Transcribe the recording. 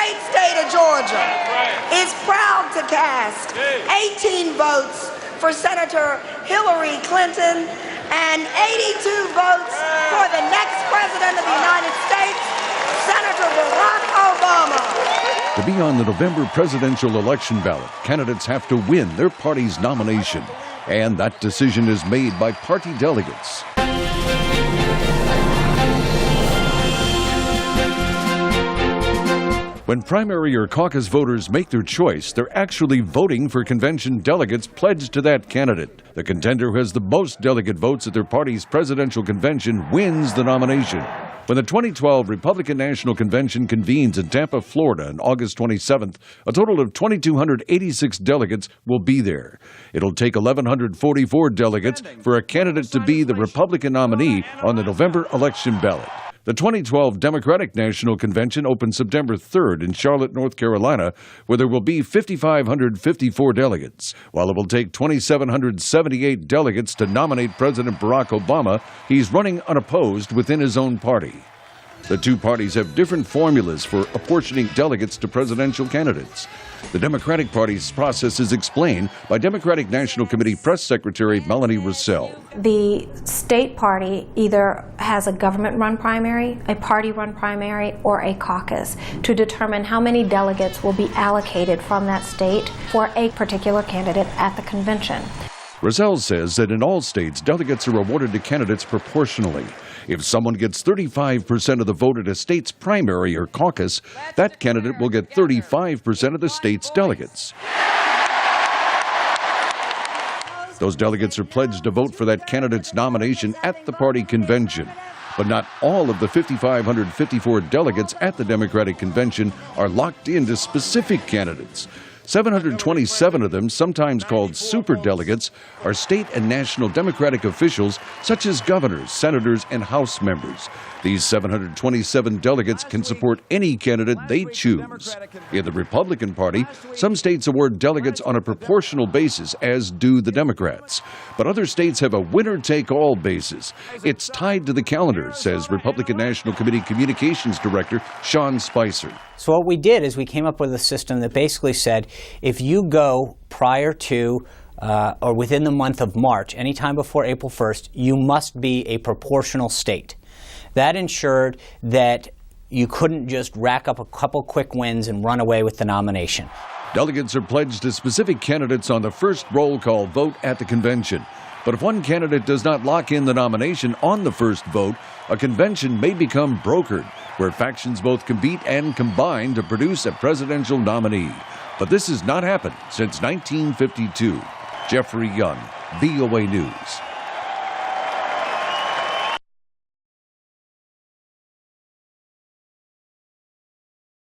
great state of Georgia is proud to cast 18 votes for Senator Hillary Clinton and 82 votes for the next President of the United States, Senator Barack Obama. To be on the November presidential election ballot, candidates have to win their party's nomination. And that decision is made by party delegates. When primary or caucus voters make their choice, they're actually voting for convention delegates pledged to that candidate. The contender who has the most delegate votes at their party's presidential convention wins the nomination. When the 2012 Republican National Convention convenes in Tampa, Florida on August 27th, a total of 2,286 delegates will be there. It'll take 1,144 delegates for a candidate to be the Republican nominee on the November election ballot. The 2012 Democratic National Convention opens September 3rd in Charlotte, North Carolina, where there will be 5,554 delegates. While it will take 2,778 delegates to nominate President Barack Obama, he's running unopposed within his own party. The two parties have different formulas for apportioning delegates to presidential candidates. The Democratic Party's process is explained by Democratic National Committee Press Secretary Melanie Russell. The state party either has a government-run primary, a party-run primary, or a caucus to determine how many delegates will be allocated from that state for a particular candidate at the convention. Russell says that in all states, delegates are awarded to candidates proportionally. If someone gets 35% of the vote at a state's primary or caucus, that candidate will get 35% of the state's delegates. Those delegates are pledged to vote for that candidate's nomination at the party convention. But not all of the 5,554 delegates at the Democratic Convention are locked into specific candidates. 727 of them, sometimes called superdelegates, are state and national Democratic officials such as governors, senators, and House members. These 727 delegates can support any candidate they choose. In the Republican Party, some states award delegates on a proportional basis, as do the Democrats. But other states have a winner-take-all basis. It's tied to the calendar, says Republican National Committee Communications Director Sean Spicer. So what we did is we came up with a system that basically said if you go prior to or within the month of March, anytime before April 1st, you must be a proportional state. That ensured that you couldn't just rack up a couple quick wins and run away with the nomination. Delegates are pledged to specific candidates on the first roll call vote at the convention. But if one candidate does not lock in the nomination on the first vote, a convention may become brokered, where factions both compete and combine to produce a presidential nominee. But this has not happened since 1952. Jeffrey Young, VOA News.